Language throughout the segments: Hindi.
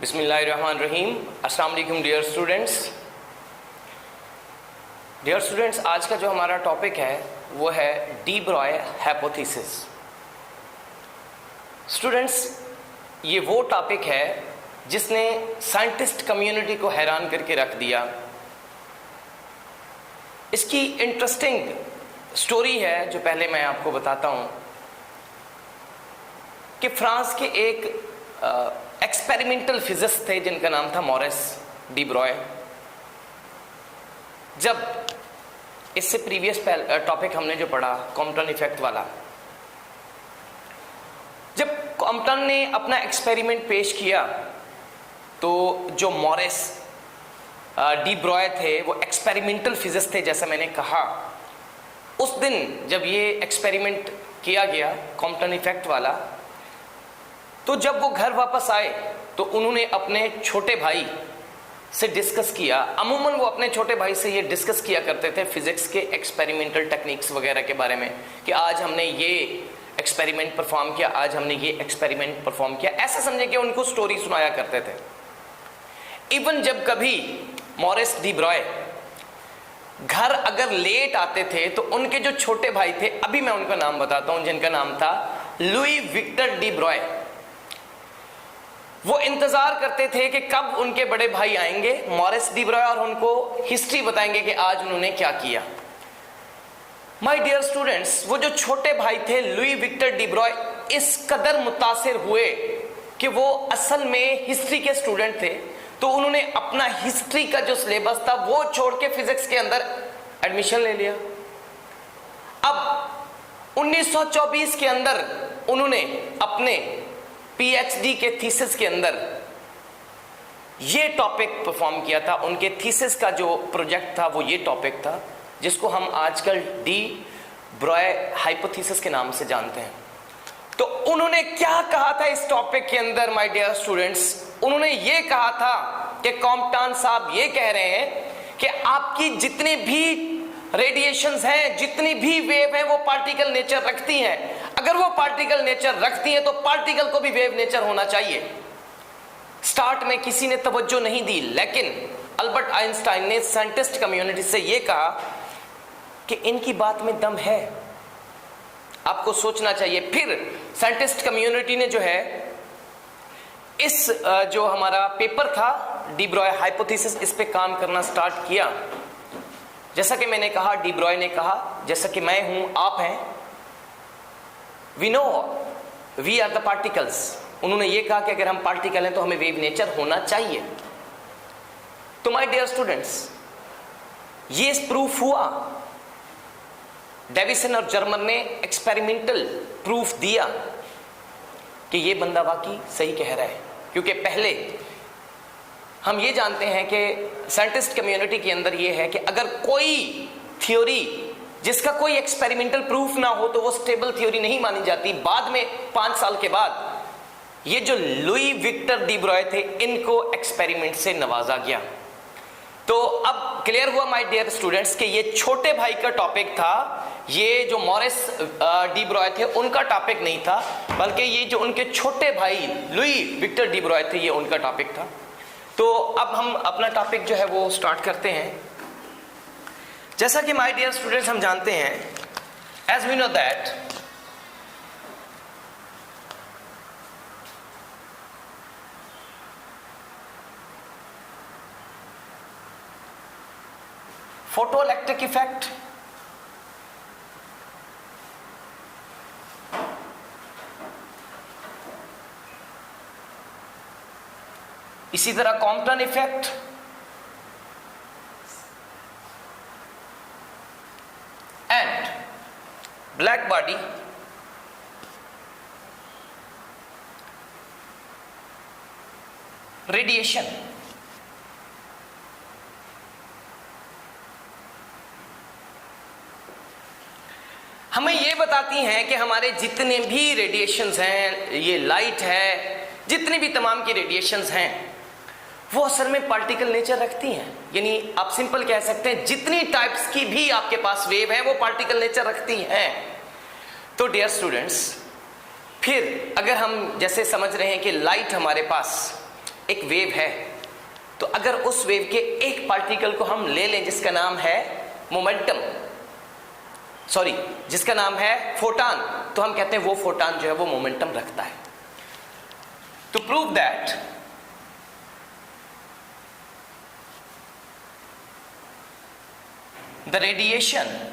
बिस्मिल्लाहिर्रहमानिर्रहीम। अस्सलाम वालेकुम डियर स्टूडेंट्स। आज का जो हमारा टॉपिक है वो है डी ब्रॉय हाइपोथेसिस। स्टूडेंट्स, ये वो टॉपिक है जिसने साइंटिस्ट कम्युनिटी को हैरान करके रख दिया। इसकी इंटरेस्टिंग स्टोरी है जो पहले मैं आपको बताता हूं कि फ्रांस के एक एक्सपेरिमेंटल फिजिसिस्ट थे जिनका नाम था मॉरिस डी ब्रॉय। जब इससे प्रीवियस टॉपिक हमने जो पढ़ा कॉम्पटन इफेक्ट वाला, जब कॉम्पटन ने अपना एक्सपेरिमेंट पेश किया तो जो मॉरिस डी ब्रॉय थे वो एक्सपेरिमेंटल फिजिसिस्ट थे। जैसा मैंने कहा, उस दिन जब ये एक्सपेरिमेंट किया गया कॉम्पटन इफेक्ट वाला, तो जब वो घर वापस आए तो उन्होंने अपने छोटे भाई से डिस्कस किया। अमूमन वो अपने छोटे भाई से ये डिस्कस किया करते थे फिजिक्स के एक्सपेरिमेंटल टेक्निक्स वगैरह के बारे में कि आज हमने ये एक्सपेरिमेंट परफॉर्म किया, आज हमने ये एक्सपेरिमेंट परफॉर्म किया, ऐसा समझे कि उनको स्टोरी सुनाया करते थे। इवन जब कभी मॉरिस डी ब्रॉय घर अगर लेट आते थे तो उनके जो छोटे भाई थे, अभी मैं उनका नाम बताता हूं, जिनका नाम था लुई विक्टर डी ब्रॉय, वो इंतजार करते थे कि कब उनके बड़े भाई आएंगे मॉरिस डी ब्रॉय और उनको हिस्ट्री बताएंगे कि आज उन्होंने क्या किया। माय डियर स्टूडेंट्स, वो जो छोटे भाई थे लुई विक्टर डी ब्रॉय इस कदर मुतासिर हुए कि वो असल में हिस्ट्री के स्टूडेंट थे, तो उन्होंने अपना हिस्ट्री का जो सिलेबस था वो छोड़ के फिजिक्स के अंदर एडमिशन ले लिया। अब 1924 के अंदर उन्होंने अपने पीएचडी के थीसिस के अंदर ये टॉपिक परफॉर्म किया था। उनके थीसिस का जो प्रोजेक्ट था वो ये टॉपिक था जिसको हम आजकल डी ब्रॉय हाइपोथेसिस के नाम से जानते हैं। तो उन्होंने क्या कहा था इस टॉपिक के अंदर माय डियर स्टूडेंट्स? उन्होंने ये कहा था कि कॉम्पटन साहब ये कह रहे हैं कि आपकी जितने भी रेडिएशंस हैं, जितनी भी वेव है, वो पार्टिकल नेचर रखती हैं। अगर वो पार्टिकल नेचर रखती हैं तो पार्टिकल को भी वेव नेचर होना चाहिए। स्टार्ट में किसी ने तवज्जो नहीं दी, लेकिन अल्बर्ट आइंस्टाइन ने साइंटिस्ट कम्युनिटी से यह कहा कि इनकी बात में दम है, आपको सोचना चाहिए। फिर साइंटिस्ट कम्युनिटी ने जो है इस जो हमारा पेपर था डी ब्रॉय हाइपोथेसिस, इस पे काम करना स्टार्ट किया। जैसा कि मैंने कहा, डी ब्रॉय ने कहा, जैसा कि मैं हूं, आप हैं, we know we are the particles. उन्होंने ये कहा कि अगर हम पार्टिकल हैं तो हमें वेव नेचर होना चाहिए। तो माय डियर स्टूडेंट्स, ये प्रूफ हुआ। डेविसन और जर्मन ने एक्सपेरिमेंटल प्रूफ दिया कि ये बंदा वाकई सही कह रहा है। क्योंकि पहले हम ये जानते हैं कि साइंटिस्ट कम्युनिटी के अंदर ये है कि अगर कोई थ्योरी जिसका कोई एक्सपेरिमेंटल प्रूफ ना हो तो वो स्टेबल थ्योरी नहीं मानी जाती। बाद में 5 साल के बाद ये जो लुई विक्टर डी ब्रॉय थे, इनको एक्सपेरिमेंट से नवाजा गया। तो अब क्लियर हुआ माय डियर स्टूडेंट्स कि ये छोटे भाई का टॉपिक था, ये जो मॉरिस डी ब्रॉय थे उनका टॉपिक नहीं था, बल्कि ये जो उनके छोटे भाई लुई विक्टर डी ब्रॉय थे ये उनका टॉपिक था। तो अब हम अपना टॉपिक जो है वो स्टार्ट करते हैं। जैसा कि माय डियर स्टूडेंट्स हम जानते हैं, as we know that photoelectric effect, इसी तरह Compton effect, and black body, radiation. हमें ये बताती हैं कि हमारे जितने भी रेडिएशंस हैं, ये लाइट है, जितनी भी तमाम की रेडिएशंस हैं, वो असल में पार्टिकल नेचर रखती हैं। यानी आप सिंपल कह सकते हैं जितनी टाइप्स की भी आपके पास वेव है वो पार्टिकल नेचर रखती हैं। तो डियर स्टूडेंट्स, फिर अगर हम जैसे समझ रहे हैं कि लाइट हमारे पास एक वेव है, तो अगर उस वेव के एक पार्टिकल को हम ले लें जिसका नाम है मोमेंटम, सॉरी जिसका नाम है फोटॉन, तो हम कहते हैं वो फोटॉन जो है वो मोमेंटम रखता है। To prove that the radiations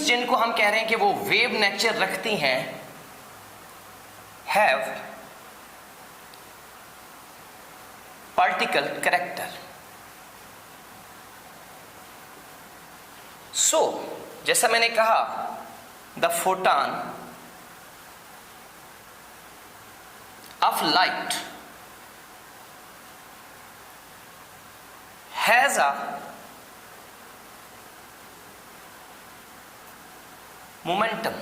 जिनको हम कह रहे हैं कि वो वेव नेचर रखती हैं, हैव पार्टिकल कैरेक्टर। सो जैसा मैंने कहा, the photon of light has a momentum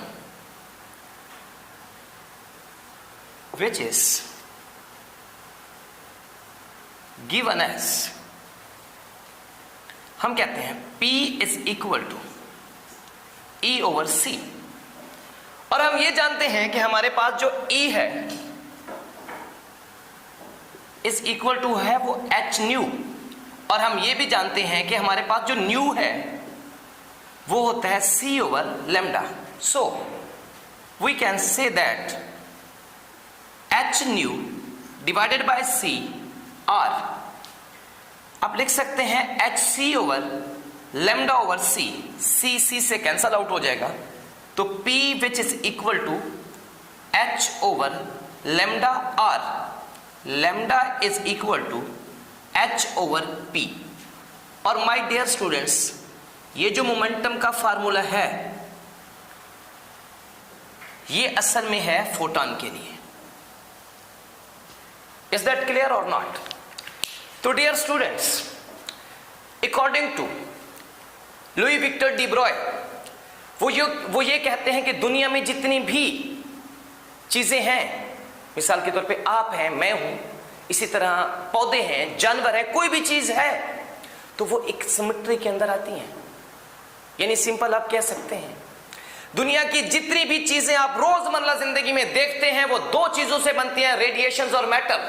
which is given as, हम कहते हैं P is equal to E over C, और हम ये जानते हैं कि हमारे पास जो E है is equal to है वो h न्यू, और हम ये भी जानते हैं कि हमारे पास जो न्यू है वो होता है C over lambda. So we can say that h nu divided by C, और आप लिख सकते हैं h C over lambda over C, C से कैंसल आउट हो जाएगा, तो P which is equal to h over lambda, और lambda is equal to h over P। और माय डियर स्टूडेंट्स, ये जो मोमेंटम का फार्मूला है ये असल में है फोटॉन के लिए। इज दैट क्लियर और नॉट? तो dear students, according to Louis Victor de Broglie, वो ये कहते हैं कि दुनिया में जितनी भी चीजें हैं, मिसाल के तौर पे आप हैं, मैं हूं, इसी तरह पौधे हैं, जानवर हैं, कोई भी चीज है, तो वो एक सिमेट्री के अंदर आती हैं। यानी सिंपल आप कह सकते हैं दुनिया की जितनी भी चीजें आप रोजमर्रा जिंदगी में देखते हैं वो दो चीजों से बनती हैं, रेडिएशंस और मैटर।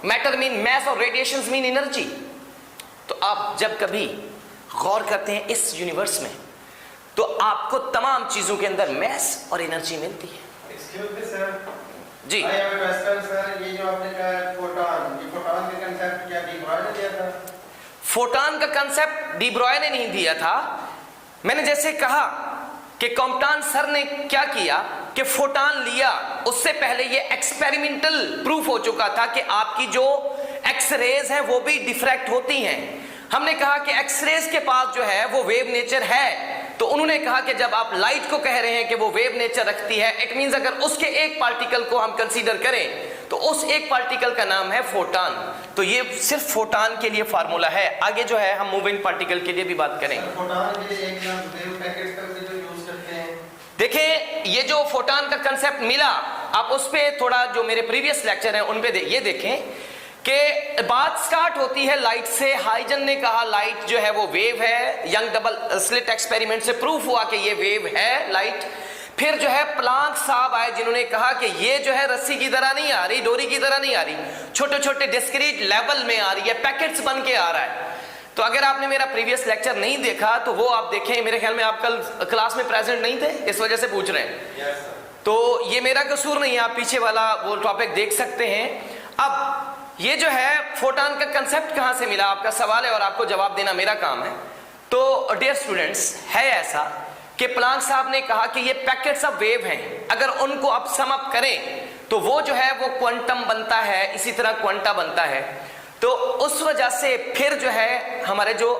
मैटर मीन मैस और रेडिएशंस मीन एनर्जी। तो आप जब कभी गौर करते हैं इस यूनिवर्स में, तो आपको तमाम चीजों के अंदर मैस और एनर्जी मिलती है। एक्सक्यूज मी सर, जी I have a question sir. ये जो आपने कहा फोटॉन, ये फोटॉन का कांसेप्ट क्या डी ब्रॉय ने दिया था? फोटॉन का कांसेप्ट डी ब्रॉय ने नहीं दिया था। मैंने जैसे कहा कि कॉम्पटन सर ने क्या किया कि फोटॉन लिया, उससे पहले ये एक्सपेरिमेंटल प्रूफ हो चुका था कि आपकी जो एक्सरेज हैं वो भी डिफ्रैक्ट होती हैं। हमने कहा कि एक्सरेज के पास जो है वो वेव नेचर है, तो उन्होंने कहा कि जब आप लाइट को कह रहे हैं कि वो वेव नेचर रखती है, इट मींस अगर उसके एक पार्टिकल को हम कंसीडर करें तो उस एक पार्टिकल का नाम है फोटॉन। तो ये सिर्फ फोटॉन के लिए फार्मूला है। आगे जो है हम मूविंग पार्टिकल के लिए भी बात करेंगे। फोटॉन के लिए एक नाम वेव पैकेट का जो यूज करते हैं। देखिए, ये जो फोटॉन का कंसेप्ट मिला, आप उस पे थोड़ा जो मेरे प्रीवियस लेक्चर हैं उन पे ये देखें कि बात स्टार्ट होती है लाइट से। हाइजन ने कहा लाइट जो है वो वेव है, यंग डबल स्लिट एक्सपेरिमेंट से प्रूफ हुआ कि ये वेव है लाइट। फिर जो है प्लांक साहब आए जिन्होंने कहा कि ये जो है रस्सी की तरह नहीं आ रही, डोरी की तरह नहीं आ रही, छोटे छोटे डिस्क्रीट लेवल में आ रही है, पैकेट्स बन के आ रहा है। तो अगर आपने मेरा प्रीवियस लेक्चर नहीं देखा तो वो आप देखें। मेरे ख्याल में आप कल क्लास में प्रेजेंट नहीं थे, इस वजह से पूछ रहे हैं। Yes sir. तो ये मेरा कसूर नहीं है, आप पीछे वाला वो टॉपिक देख सकते हैं। अब ये जो है फोटॉन का कंसेप्ट कहां से मिला, आपका सवाल है और आपको जवाब देना मेरा काम है। तो डियर स्टूडेंट्स, है ऐसा कि प्लांक साहब ने कहा कि ये पैकेट्स ऑफ वेव हैं, अगर उनको आप सम अप करें तो वो जो है वो क्वांटम बनता है, इसी तरह क्वांटा बनता है। तो उस वजह से फिर जो है हमारे जो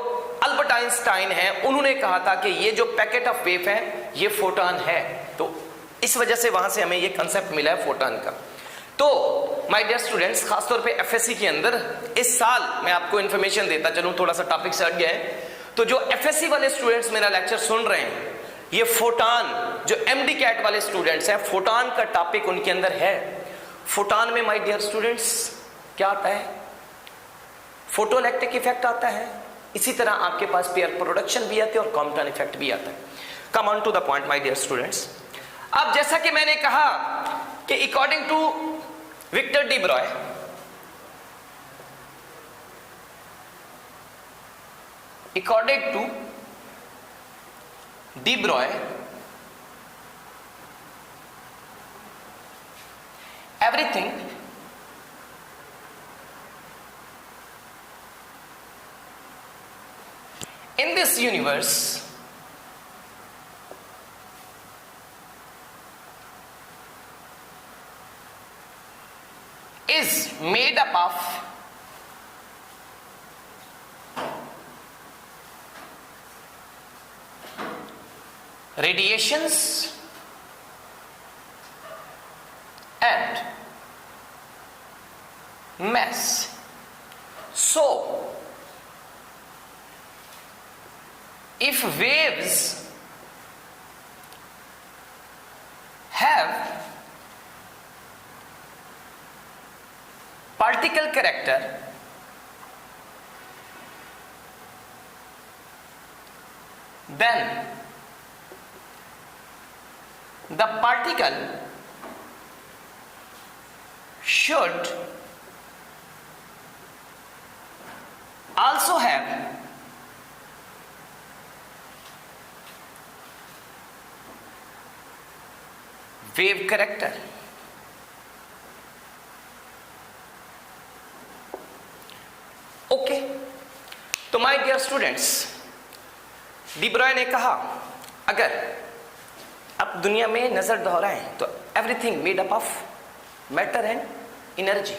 अल्बर्ट आइंस्टाइन हैं उन्होंने कहा था कि ये जो पैकेट ऑफ वेव है ये फोटॉन है। तो इस वजह से वहां से हमें ये कंसेप्ट मिला है फोटॉन का। तो माय डियर स्टूडेंट्स, खासतौर पे एफएससी के अंदर इस साल मैं आपको इंफॉर्मेशन देता चलूं, थोड़ा सा टॉपिक से हट गया है। तो जो एफएससी वाले स्टूडेंट्स मेरा लेक्चर सुन रहे हैं, ये फोटॉन, जो एमडी कैट वाले स्टूडेंट्स हैं, फोटॉन का टॉपिक उनके अंदर है। फोटॉन में माय डियर स्टूडेंट्स क्या आता है? फोटोइलेक्ट्रिक इफेक्ट आता है, इसी तरह आपके पास पेयर प्रोडक्शन भी आते हैं और कॉम्पटन इफेक्ट भी आता है। Come on to the point my dear students. अब जैसा कि मैंने कहा कि according to Victor de Broglie, according to de Broglie, everything in this universe is made up of radiations and mass. So, if waves have particle character, then the particle should also have wave character. Okay, तो my dear students, de Broglie ने कहा अगर अब दुनिया में नजर दोहराएं तो everything made up of matter and energy.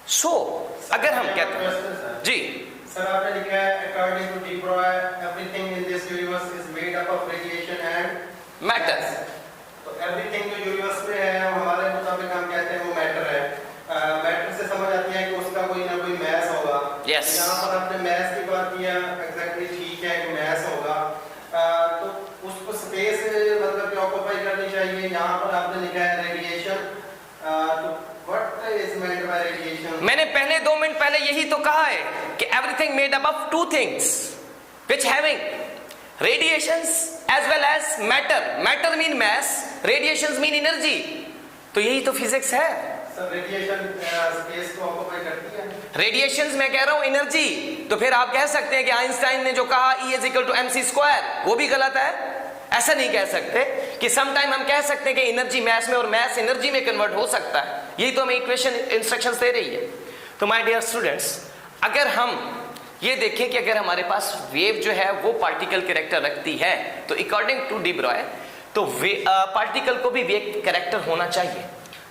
So अगर हम कहते हैं जी सर, आपने लिखा है according to de Broglie everything in this universe is made up of radiation and matter. तो एवरीथिंग जो यूनिवर्स में है हमारे मुताबिक हम कहते हैं वो मैटर है. मैटर से समझ आती है कि उसका कोई ना कोई मैस होगा. Yes. यहाँ पर आपने मैस की बात किया, एग्जैक्टली ठीक है कि मैस होगा. तो उसको स्पेस मतलब कि ऑक्यूपाई करनी चाहिए. यहाँ पर आपने लिखा है रेडिएशन. तो what is meant by radiation? मैंने पहले 2 मिनट पहले यही तो कहा है कि everything made up of two things which having radiations as well as matter. Matter mean mass, radiations mean energy. तो यही तो फिजिक्स है. सर, रेडिएशन स्पेस को ऑक्यूपाई करती है. रेडिएशंस मैं कह रहा हूं एनर्जी. तो फिर आप कह सकते हैं कि आइंस्टाइन ने जो कहा E = mc², वो भी गलत है. ऐसा नहीं कह सकते कि सम टाइम हम कह सकते हैं कि एनर्जी मैस में और मैस एनर्जी में कन्वर्ट हो सकता है. यही तो हमें इक्वेशन इंस्ट्रक्शंस दे रही है. तो माय डियर स्टूडेंट्स, अगर हम ये देखें कि अगर हमारे पास वेव जो है वो पार्टिकल कैरेक्टर रखती है तो अकॉर्डिंग टू डी ब्रॉय तो पार्टिकल को भी वेव कैरेक्टर होना चाहिए.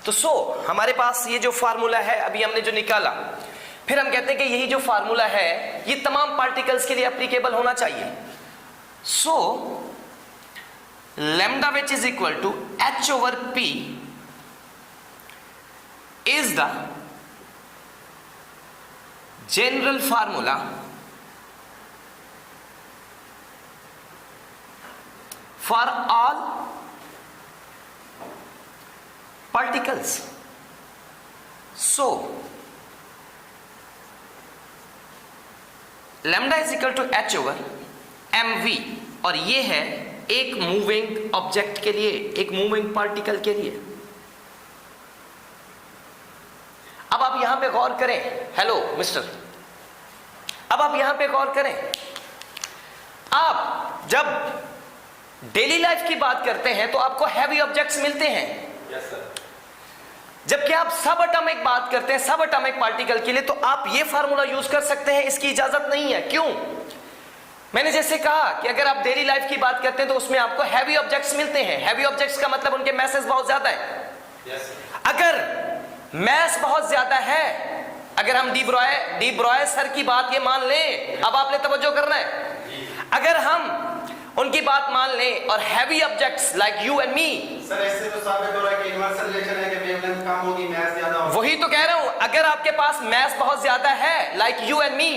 तो हमारे पास ये जो फार्मूला है अभी हमने जो निकाला, फिर हम कहते हैं कि यही जो फार्मूला है ये तमाम पार्टिकल्स के लिए एप्लीकेबल होना चाहिए. So lambda which is equal to H/P is the general formula for all particles. So lambda is equal to H/mv, और ये है एक मूविंग ऑब्जेक्ट के लिए, एक मूविंग पार्टिकल के लिए. अब आप यहां पे गौर करें. हेलो मिस्टर, अब आप यहां पे गौर करें. आप जब डेली लाइफ की बात करते हैं तो आपको हैवी ऑब्जेक्ट्स मिलते हैं. Yes sir. जबकि आप सब एटॉमिक बात करते हैं, सब एटॉमिक पार्टिकल के लिए, तो आप ये फार्मूला यूज कर सकते हैं. इसकी इजाजत नहीं है. क्यों? मैंने जैसे कहा कि अगर आप डेली लाइफ की बात करते हैं तो उसमें आपको हैवी ऑब्जेक्ट्स मिलते हैं. हैवी ऑब्जेक्ट्स का मतलब उनके मैसेज बहुत ज्यादा है. यस. अगर मैस बहुत ज्यादा है, अगर हम डी ब्रॉय सर की बात ये मान लें, अब आपने तवज्जो करना है, अगर हम उनकी बात मान लें और heavy objects like you and me, sir इससे तो साबित हो रहा है कि इनवर्स रिलेशन है कि वेवलेंथ कम होगी, मैस ज्यादा होगा. वही तो कह रहा हूं. अगर आपके पास मैस बहुत ज्यादा है लाइक यू एंड मी,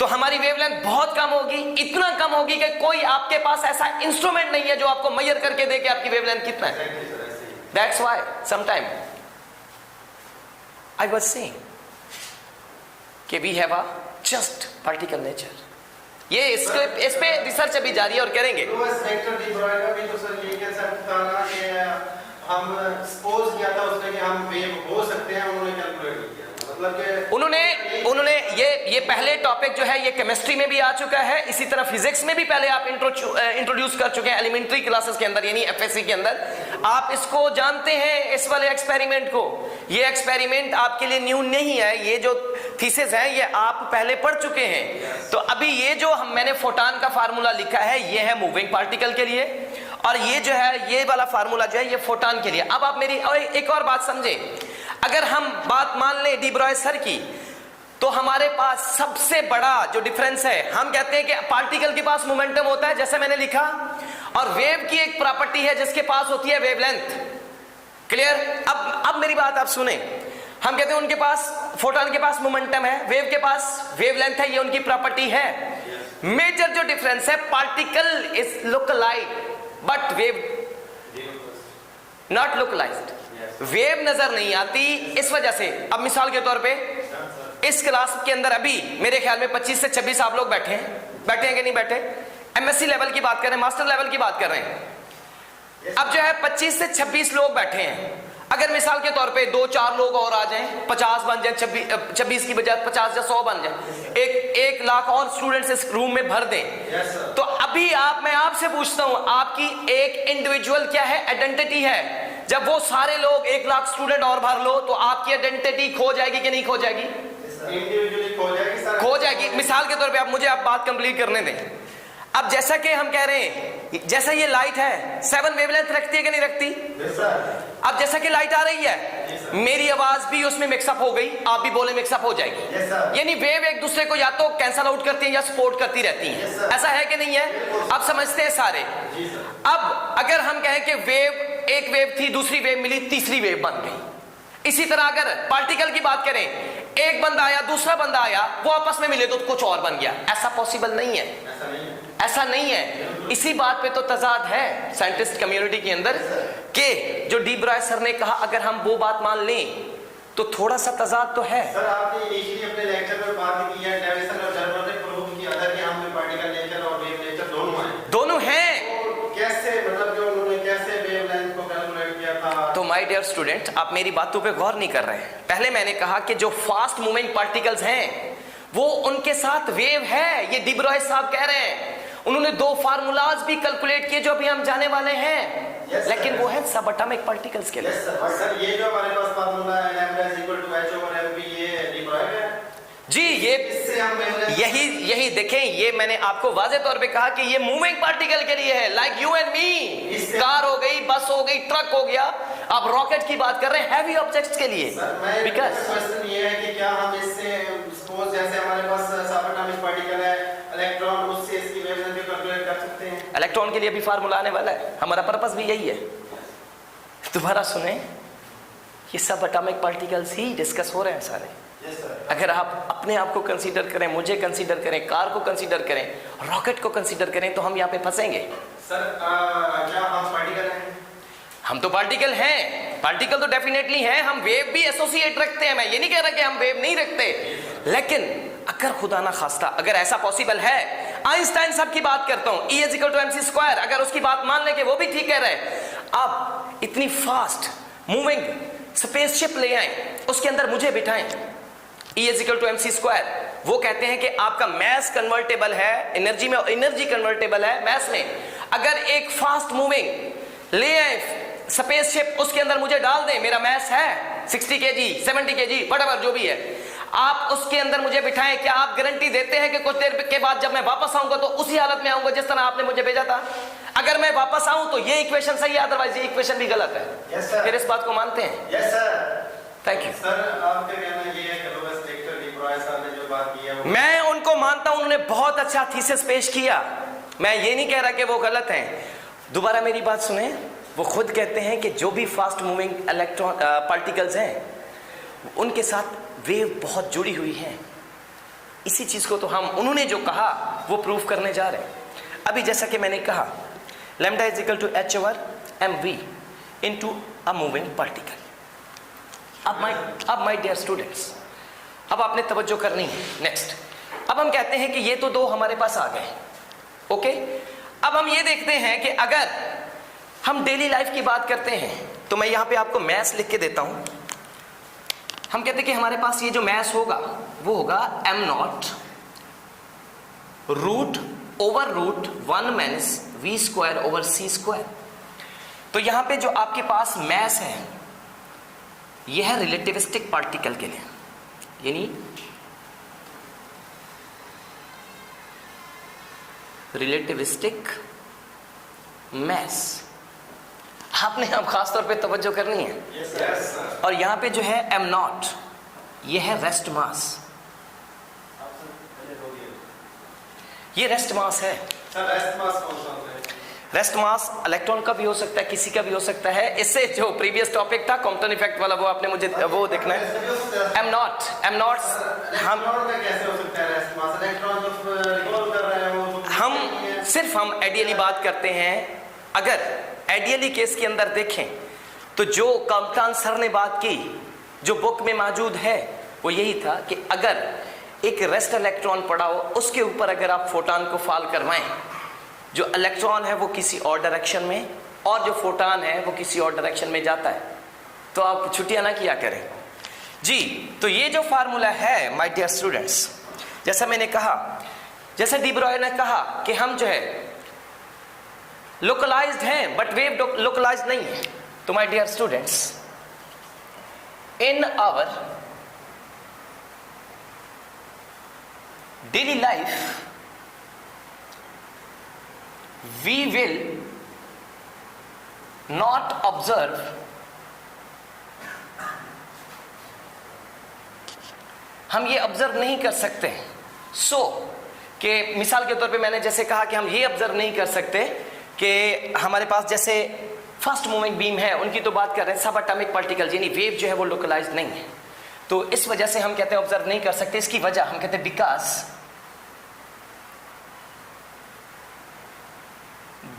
तो हमारी वेवलेंथ बहुत कम होगी. इतना कम होगी कि कोई आपके पास ऐसा इंस्ट्रूमेंट नहीं है जो आपको मेजर करके दे कि आपकी वेवलेंथ कितना है. That's why sometime I was saying कि we have a just particle nature. ये इस पे रिसर्च अभी जारी है और करेंगे. तो वेक्टर डी ब्रॉय का भी तो सर ये कंसेप्ट था ना मतलब कि उन्होंने ये पहले टॉपिक जो है ये केमिस्ट्री में भी आ चुका है, इसी तरह फिजिक्स में भी पहले आप इंट्रोड्यूस कर चुके हैं एलिमेंट्री क्लासेस के अंदर, यानी एफएससी के अंदर। आप इसको जानते हैं, इस वाले एक्सपेरिमेंट को। ये एक्सपेरिमेंट आपके लिए न्यू नहीं है, ये जो थीसिस है ये आप पहले पढ़ चुके हैं। तो अभी ये जो मैंने फोटॉन का फार्मूला लिखा है ये है मूविंग पार्टिकल के लिए, और ये जो है ये वाला फार्मूला जो है ये फोटॉन के लिए। अब आप मेरी एक और बात समझे, अगर हम बात मान लें डी ब्रॉय सर की, तो हमारे पास सबसे बड़ा जो डिफरेंस है, हम कहते हैं कि पार्टिकल के पास मोमेंटम होता है जैसे मैंने लिखा, और वेव की एक प्रॉपर्टी है जिसके पास होती है वेवलेंथ। क्लियर? अब मेरी बात आप सुने, हम कहते हैं उनके पास, फोटॉन के पास मोमेंटम है, वेव के पास वेवलेंथ है, ये उनकी प्रॉपर्टी है। मेजर जो डिफरेंस है, particle is localised but wave not localised. Wave नजर नहीं आती, इस वजह से। अब मिसाल के तौर पे इस क्लास के अंदर अभी मेरे ख्याल में 25 से 26 आप लोग बैठे हैं कि नहीं बैठे? एमएससी लेवल की बात कर रहे हैं, मास्टर लेवल की बात कर रहे हैं। अब जो है 25 से 26 लोग बैठे हैं, अगर मिसाल के तौर पे 2-4 लोग और आ जाएं, 50 बन जाए, 26 की बजाय 50 या 100 बन जाए, 1 लाख और स्टूडेंट्स इस रूम में भर दें, तो अभी मैं आपसे पूछता हूं, आपकी एक इंडिविजुअल क्या है, आइडेंटिटी है। जब वो सारे लोग 1 लाख स्टूडेंट और भर लो तो आपकी आइडेंटिटी खो जाएगी कि नहीं खो जाएगी? इंडिविजुअली खो जाएगी। मिसाल के तौर पे आप मुझे आप बात कंप्लीट करने दें। अब जैसा कि हम कह रहे हैं, जैसा ये लाइट है 7 वेवलेंथ रखती है कि नहीं रखती? अब जैसा कि लाइट आ रही है, मेरी आवाज भी उसमें मिक्सअप हो गई, आप भी बोले मिक्सअप हो जाएगी। यानी वेव एक दूसरे को या तो कैंसल आउट करती है या सपोर्ट करती रहती है। ऐसा है कि नहीं है? आप समझते हैं सारे। अब अगर हम कहें कि एक वेव थी, दूसरी वेव मिली, तीसरी वेव बन गई। इसी तरह अगर पार्टिकल की बात करें, एक बंदा आया, दूसरा बंदा आया, वो आपस में मिले तो कुछ और बन गया। ऐसा पॉसिबल नहीं है, ऐसा नहीं है। इसी बात पे तो तजाद है साइंटिस्ट कम्युनिटी के अंदर कि जो डी ब्रॉय सर ने कहा, अगर हम वो बात मान लें तो थोड़ा सा तजाद तो है। सर आपने इनिशियली अपने लेक्चर में बात की है, डेविसन और जर्मर ने प्रूव किया था कि हम में पार्टिकल नेचर और वेव नेचर दोनों हैं। तो कैसे, मतलब कि उन्होंने कैसे वेवलेंथ को कैलकुलेट किया था? तो माय डियर स्टूडेंट, आप मेरी बातों पे गौर नहीं कर रहे हैं। पहले मैंने कहा कि जो फास्ट मूविंग पार्टिकल्स हैं वो उनके साथ वेव है, ये डी ब्रॉय साहब कह रहे हैं। उन्होंने 2 फार्मूलाज भी कैलकुलेट किए जो अभी हम जाने वाले हैं, लेकिन वो है सब एटॉमिक पार्टिकल्स के लिए। सर ये जो हमारे पास फार्मूला है लैम्डा h/mv, ये डी ब्रॉय का है जी। ये यही देखें, ये मैंने आपको वाज़े तौर पे कहा कि ये मूविंग पार्टिकल के लिए है, like you and me. Car हो गई, बस हो गई, ट्रक हो गया, आप रॉकेट की बात कर रहे हैं, हैवी ऑब्जेक्ट्स के लिए। बिकॉज़ क्वेश्चन ये है कि क्या हम इससे सपोज जैसे हमारे पास सब एटॉमिक पार्टिकल है, इलेक्ट्रॉन, उससे इसकी वेवलेंथ भी कैलकुलेट कर सकते हैं? इलेक्ट्रॉन के लिए भी फार्मूला आने वाला है, हमारा पर्पस भी यही है। दोबारा सुने, ये सब एटॉमिक पार्टिकल्स ही डिस्कस हो रहे हैं सारे। अगर आप अपने आप को कंसीडर करें, मुझे कंसीडर करें, कार को कंसीडर करें, रॉकेट को कंसीडर करें, तो हम यहाँ पे फंसेंगे। सर क्या हम पार्टिकल हैं? हम तो पार्टिकल हैं, पार्टिकल तो डेफिनेटली हैं। हम वेव भी एसोसिएट रखते हैं, मैं ये नहीं कह रहा कि हम वेव नहीं रखते, लेकिन अगर खुदा ना खास्ता अगर ऐसा पॉसिबल है, आइंस्टाइन साहब की बात करता हूं, E = mc², अगर उसकी बात मान ले कि वो भी ठीक कह रहे हैं, अब इतनी फास्ट मूविंग स्पेसशिप ले आए, उसके अंदर मुझे बिठाएं, E = mc², वो कहते हैं कि आपका मैस कन्वर्टेबल है, एनर्जी में एनर्जी कन्वर्टेबल है मैस में। अगर एक फास्ट मूविंग ले आए स्पेसशिप, उसके अंदर मुझे डाल दें, मेरा मैस है 60 kg 70 kg व्हाटएवर जो भी है, आप उसके अंदर मुझे बिठाएं, क्या आप गारंटी देते हैं कि कुछ देर के बाद जब मैं वापस आऊंगा तो उसी हालत में आऊंगा जिस तरह आपने मुझे भेजा था? अगर मैं वापस आऊं तो ये इक्वेशन सही है, अदरवाइज ये इक्वेशन भी गलत है। Yes, sir. फिर इस बात को मानते हैं? Yes, sir. Thank you. Sir आपका कहना ये है कि लोवेस्ट लेक्चर डी ब्रॉय साहब ने जो बात की है वो... मैं उनको मानता हूं, उन्होंने बहुत अच्छा थीसिस पेश किया, मैं ये नहीं कह रहा कि वो गलत हैं। दोबारा मेरी बात सुने, वो खुद कहते हैं कि जो भी फास्ट मूविंग इलेक्ट्रॉन पार्टिकल्स हैं उनके साथ वेव बहुत जुड़ी हुई है। इसी चीज को तो हम, उन्होंने जो कहा वो प्रूफ करने जा रहे हैं। अभी जैसा कि मैंने कहा, lambda = h/mv into a moving particle. अब माय डियर स्टूडेंट्स, अब आपने तवज्जो करनी है। नेक्स्ट, अब हम कहते हैं कि ये तो 2 हमारे पास आ गए, ओके। अब हम ये देखते हैं कि अगर हम डेली लाइफ की बात करते हैं, तो मैं यहां पे आपको मैथ्स लिख के देता हूं। हम कहते हैं कि हमारे पास ये जो मैस होगा वो होगा m0 root over root 1 minus v square over c square. तो यहां पे जो आपके पास मैस है यह है रिलेटिविस्टिक पार्टिकल के लिए, यानी रिलेटिविस्टिक मैस। आपने अब खास तौर पे तवज्जो करनी है। Yes, sir. और यहां पे जो है m0 यह है रेस्ट मास, ये रेस्ट मास है। सर रेस्ट मास कौन सा होता है? रेस्ट मास इलेक्ट्रॉन का भी हो सकता है, किसी का भी हो सकता है। इससे जो प्रीवियस टॉपिक था कॉम्पटन इफेक्ट वाला, वो आपने मुझे वो देखना है। m0 हम इलेक्ट्रॉन का कैसे हो सकता है रेस्ट मास? इलेक्ट्रॉन जो रिवॉल्व कर रहा है वो हम आइडियली बात करते हैं। अगर आइडियली केस के अंदर देखें तो जो कॉम्पटन सर ने बात की, जो बुक में मौजूद है, वो यही था कि अगर एक रेस्ट इलेक्ट्रॉन पड़ा हो उसके ऊपर अगर आप फोटॉन को फॉल करवाएं, जो इलेक्ट्रॉन है वो किसी और डायरेक्शन में और जो फोटॉन है वो किसी और डायरेक्शन में जाता है, तो आप छुट्टियां ना किया करें जी। तो ये जो फार्मूला है माय डियर स्टूडेंट्स, जैसा मैंने कहा, जैसे डी ब्रॉय ने कहा कि हम जो है लोकलाइज्ड हैं बट वेव लोकलाइज्ड नहीं है। तो my dear students, in our daily life we will not observe हम ये ऑब्जर्व नहीं कर सकते। कि मिसाल के तौर पे मैंने जैसे कहा कि हम ये ऑब्जर्व नहीं कर सकते कि हमारे पास जैसे फर्स्ट मूविंग बीम है, उनकी तो बात कर रहे हैं, सब एटॉमिक पार्टिकल यानी वेव जो है वो लोकलाइज्ड नहीं है। तो इस वजह से हम कहते हैं ऑब्जर्व नहीं कर सकते। इसकी वजह हम कहते हैं because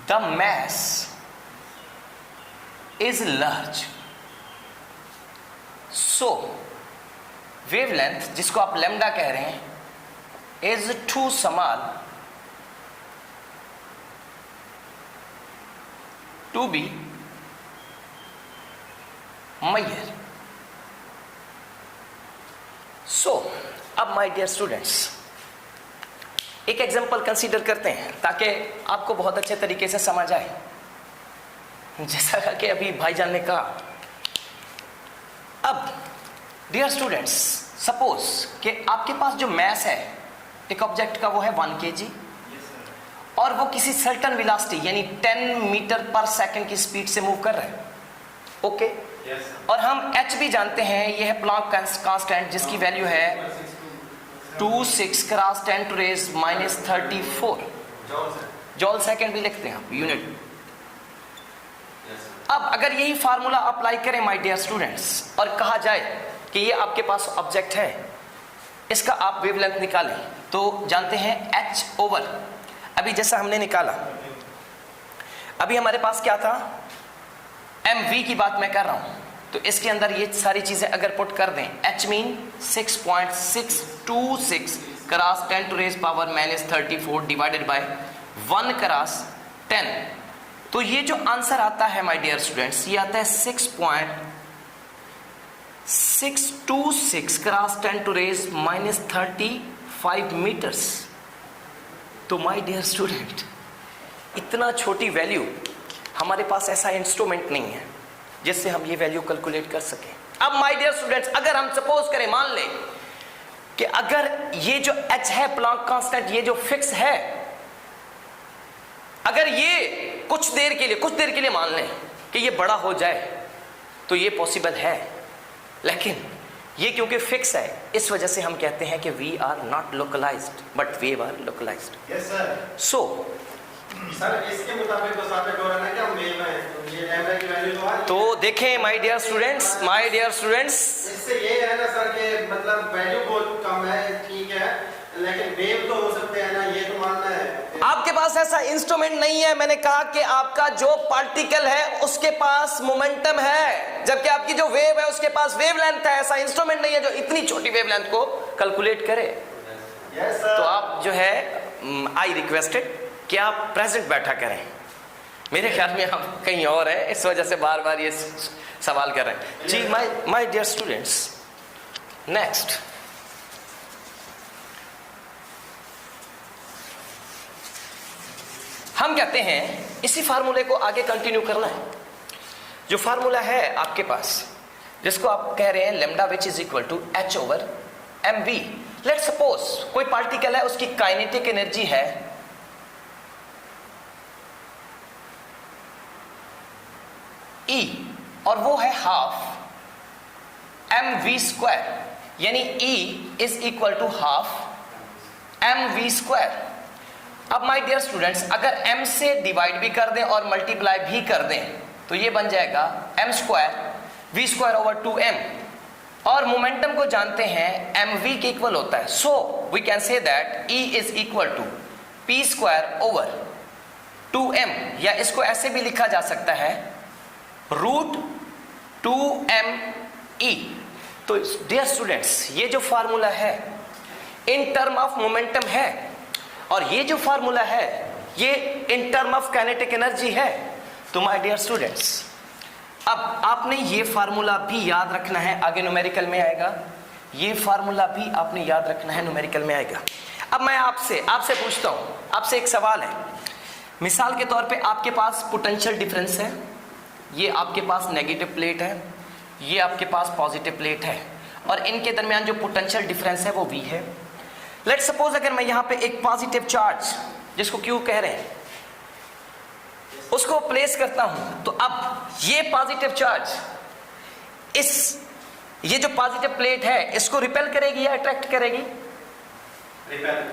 the mass is large, so wavelength जिसको आप lambda कह रहे हैं is too small to be measured। so अब my dear students एक एग्जाम्पल कंसीडर करते हैं ताकि आपको बहुत अच्छे तरीके से समझ आए। जैसा कि अभी भाईजान ने कहा, अब डियर स्टूडेंट्स सपोज कि आपके पास जो मैस है एक ऑब्जेक्ट का वो है 1 kg और वो किसी सर्टेन वेलोसिटी यानी 10 मीटर पर सेकंड की स्पीड से मूव कर रहे हैं। ओके, और हम h भी जानते हैं, ये है प्लैंक कांस्टेंट जिसकी वैल्यू है 26 cross 10 to raise -34 joule second भी लिखते हैं आप यूनिट। अब अगर यही फार्मूला अप्लाई करें माय डियर स्टूडेंट्स और कहा जाए कि ये आपके पास ऑब्जेक्ट है, इसका आप वेवलेंथ निकालें, तो जानते हैं h ओवर, अभी जैसा हमने निकाला, अभी हमारे पास क्या था, mv की बात मैं कर रहा हूं, तो इसके अंदर ये सारी चीजें अगर पुट कर दें, h mean 6.626 cross 10 to raise power -34 divided by 1 cross 10, तो ये जो आंसर आता है माय डियर स्टूडेंट्स, ये आता है 6.626 क्रॉस 10 टू रेज -35 मीटर्स। तो माय डियर स्टूडेंट, इतना छोटी वैल्यू, हमारे पास ऐसा इंस्ट्रूमेंट नहीं है जिससे हम ये वैल्यू कैलकुलेट कर सकें। अब माय डियर स्टूडेंट्स, अगर हम सपोज करें, मान लें कि अगर ये जो h है प्लैंक कांस्टेंट, ये जो फिक्स है, अगर ये कुछ देर के लिए मान लें कि ये बड़ा हो जाए तो ये पॉसिबल है, लेकिन ये क्योंकि फिक्स है इस वजह से हम कहते हैं कि we are not localised but wave are localised. Yes sir. So sir इसके मुताबिक तो साबित हो रहा है कि हम वेव हैं, तो ये लैम्डा की वैल्यू तो देखें माय डियर स्टूडेंट्स, इससे ये है ना सर कि मतलब वैल्यू बहुत कम है, ठीक है, लेकिन वेव तो हो सकते हैं ना, ये तो मानना है। आपके पास ऐसा इंस्ट्रूमेंट नहीं है। मैंने कहा कि आपका जो पार्टिकल है उसके पास मोमेंटम है, जबकि आपकी जो वेव है उसके पास वेवलेंथ है। ऐसा इंस्ट्रूमेंट नहीं है जो इतनी छोटी वेवलेंथ को कैलकुलेट करे। Yes sir. तो आप जो है आई रिक्वेस्टेड कि आप प्रेजेंट बैठा करें। मेरे ख्याल में आप कहीं और है, इस वजह से बार बार ये सवाल कर रहे हैं जी। माय डियर स्टूडेंट्स, नेक्स्ट, हम कहते हैं इसी फार्मूले को आगे कंटिन्यू करना है। जो फार्मूला है आपके पास, जिसको आप कह रहे हैं lambda which is equal to H over M V. Let suppose कोई पार्टिकल है, उसकी काइनेटिक एनर्जी है E और वो है हाफ एम वी स्क्वायर, यानी E is equal to half M V square. अब माय डियर स्टूडेंट्स, अगर m से डिवाइड भी कर दें और मल्टीप्लाई भी कर दें तो ये बन जाएगा m square v square over 2m, और मोमेंटम को जानते हैं mv के इक्वल होता है। So we can say that E is equal to p square over 2m, या इसको ऐसे भी लिखा जा सकता है रूट 2me। तो डियर स्टूडेंट्स, ये जो फार्मूला है इन टर्म ऑफ मोमेंटम है, और ये जो फार्मूला है ये in term of kinetic energy है। तो माय डियर स्टूडेंट्स, अब आपने ये फार्मूला भी याद रखना है, आगे न्यूमेरिकल में आएगा। ये फार्मूला भी आपने याद रखना है, न्यूमेरिकल में आएगा। अब मैं आपसे पूछता हूं, आपसे एक सवाल है। मिसाल के तौर पे आपके पास पोटेंशियल डिफरेंस है, ये आपके पास नेगेटिव प्लेट है, ये आपके पास पॉजिटिव प्लेट है, और इनके दरमियान जो पोटेंशियल डिफरेंस है वो V है। लेट्स सपोज अगर मैं यहां पे एक पॉजिटिव चार्ज, जिसको Q कह रहे हैं, उसको प्लेस करता हूं, तो अब ये पॉजिटिव चार्ज ये जो पॉजिटिव प्लेट है इसको रिपेल करेगी या अट्रैक्ट करेगी? Repel.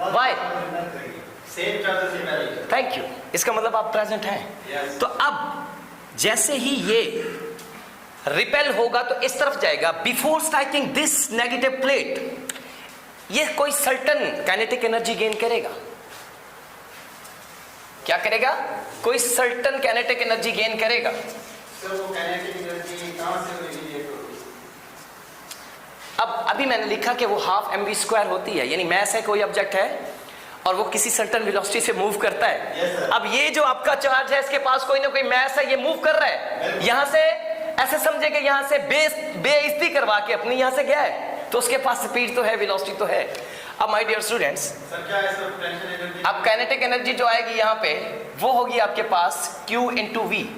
Why? Same charges repel. Thank you, इसका मतलब आप प्रेजेंट हैं। yes. तो अब जैसे ही ये रिपेल होगा तो इस तरफ जाएगा, before striking this negative plate ये कोई सर्टन काइनेटिक एनर्जी गेन करेगा। क्या करेगा? कोई सर्टन काइनेटिक एनर्जी गेन करेगा। सर वो काइनेटिक एनर्जी कहां से रिलीज होगी? अब अभी मैंने लिखा कि वो हाफ एम वी स्क्वायर होती है, यानी मैस है, कोई ऑब्जेक्ट है और वो किसी सर्टन वेलोसिटी से मूव करता है। yes, अब ये जो आपका चार्ज है इसके पास कोई ना कोई मैस है, ये मूव कर रहा है। यहां से ऐसे समझे कि यहां से बेइज्जती करवा के अपनी यहां से गया है, तो उसके पास स्पीड तो है, वेलोसिटी तो है। अब माय डियर स्टूडेंट्स, सर क्या है सर पोटेंशियल एनर्जी? अब काइनेटिक एनर्जी जो आएगी यहाँ पे वो होगी आपके पास Q इंटू वी।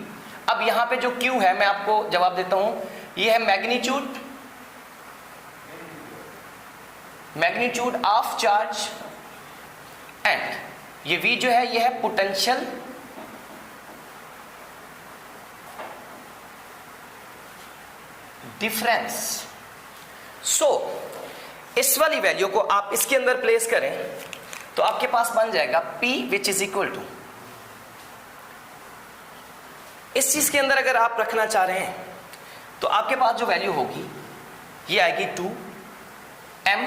अब यहाँ पे जो Q है मैं आपको जवाब देता हूं, ये है मैग्नीट्यूड ऑफ चार्ज, एंड ये V जो है ये है पोटेंशियल डिफरेंस। सो इस वाली वैल्यू को आप इसके अंदर प्लेस करें तो आपके पास बन जाएगा P which is equal to, इस चीज के अंदर अगर आप रखना चाह रहे हैं तो आपके पास जो वैल्यू होगी ये आएगी 2m,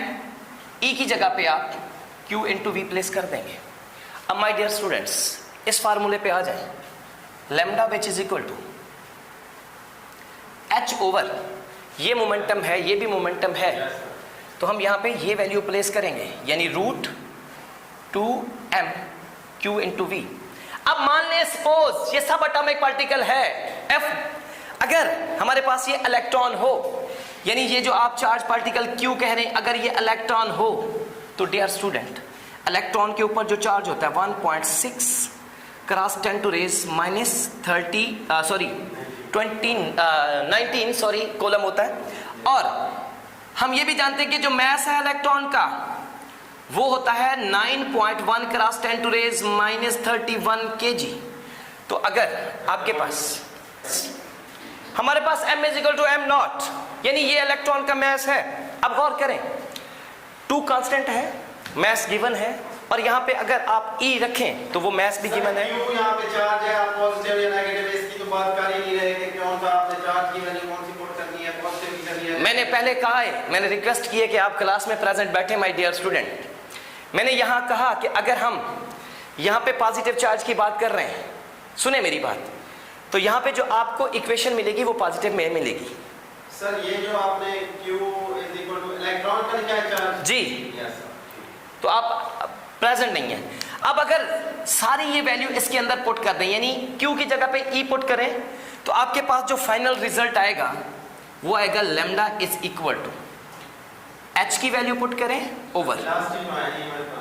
E की जगह पे आप Q इंटू वी प्लेस कर देंगे। अब माय डियर स्टूडेंट्स, इस फार्मूले पे आ जाए, lambda which is equal to h over, ये मोमेंटम है, ये भी मोमेंटम है, तो हम यहां पे ये वैल्यू प्लेस करेंगे, यानी root 2m Q into we. अब मान लें सपोज ये सब एटॉमिक पार्टिकल है F, अगर हमारे पास ये इलेक्ट्रॉन हो, यानी ये जो आप चार्ज पार्टिकल Q कह रहे हैं, अगर ये इलेक्ट्रॉन हो तो डियर स्टूडेंट, इलेक्ट्रॉन के ऊपर जो चार्ज होता है 1.6 cross 10 to raise minus 19 coulomb होता है। और हम ये भी जानते हैं कि जो मैस है इलेक्ट्रॉन का वो होता है 9.1 cross 10 to raise minus 31 kg। तो अगर आपके पास हमारे पास m is equal to m nought, यानी ये इलेक्ट्रॉन का मैस है। अब गौर करें, 2 कांस्टेंट है, मैस गिवन है, और यहाँ पे अगर आप E रखें तो वो मैस भी गिवन है। क्यों यहाँ पे चार्ज है, आप पॉजिटिव या नेगेटिव इसकी तो बात कर ही नहीं रहे कि कौन सा आपने चार्ज की वैल्यू कौन सी पुट करनी है, पॉजिटिव की करनी है। मैंने पहले कहा है, मैंने रिक्वेस्ट की है कि आप क्लास में प्रेजेंट बैठे माय डियर स्टूडेंट। मैंने यहाँ कहा कि अगर हम यहाँ पे पॉजिटिव चार्ज की बात कर रहे हैं, सुने मेरी बात, तो यहाँ पे जो आपको इक्वेशन मिलेगी वो पॉजिटिव में मिलेगी। सर ये जो आपने Q is equal two electron का क्या है चार्ज? जी, तो आप प्रेजेंट नहीं है। अब अगर सारी ये वैल्यू इसके अंदर पुट कर दें, यानी Q की जगह पे E पुट करें, तो आपके पास जो फाइनल रिजल्ट आएगा वो आएगा lambda is equal to h की वैल्यू पुट करें ओवर, वेलोसिटी तो है नहीं हमारे पास।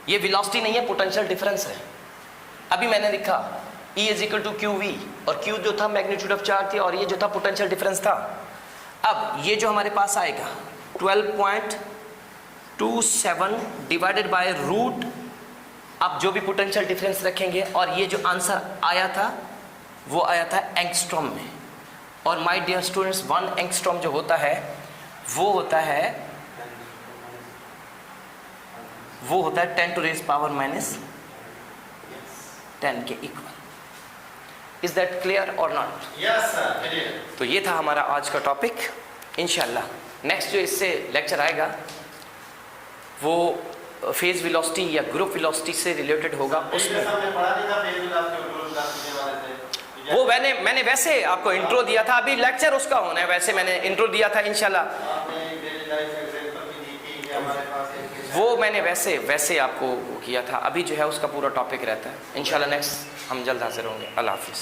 ये वेलोसिटी नहीं है, पोटेंशियल डिफरेंस है। अभी मैंने लिखा E is equal to Q V, और Q जो था मैग्नीट्यूड ऑफ चार्ज थी और ये जो था पोटेंशियल डिफरेंस था। अब ये जो हमारे पास आएगा 12.27 डिवाइडेड बाय रूट, आप जो भी पोटेंशियल डिफरेंस रखेंगे, और ये जो आंसर आया था वो आया था एंगस्ट्रॉम में। और माय डियर स्टूडेंट्स, 1 एंगस्ट्रॉम जो होता है वो होता है 10 टू रेज पावर माइनस 10 के इक्वल। इज दैट क्लियर और नॉट? Yes sir, clear. तो ये था हमारा आज का टॉपिक। इंशाल्लाह नेक्स्ट जो इससे लेक्चर आएगा वो फेज वेलोसिटी या ग्रुप वेलोसिटी से रिलेटेड होगा। उसमें हमने पढ़ा नहीं था फेज वेलोसिटी और ग्रुप वेलोसिटी के बारे में। वो मैंने वैसे आपको इंट्रो दिया था, अभी लेक्चर उसका होना है, वैसे मैंने इंट्रो दिया था इंशाल्लाह। आपने डेली लाइफ एग्जांपल भी दी थी कि हमारे पास एक वो मैंने वैसे आपको किया था। अभी जो है उसका पूरा टॉपिक रहता है। इंशाल्लाह नेक्स्ट हम जल्द हाजिर होंगे। अल्लाह हाफिज़।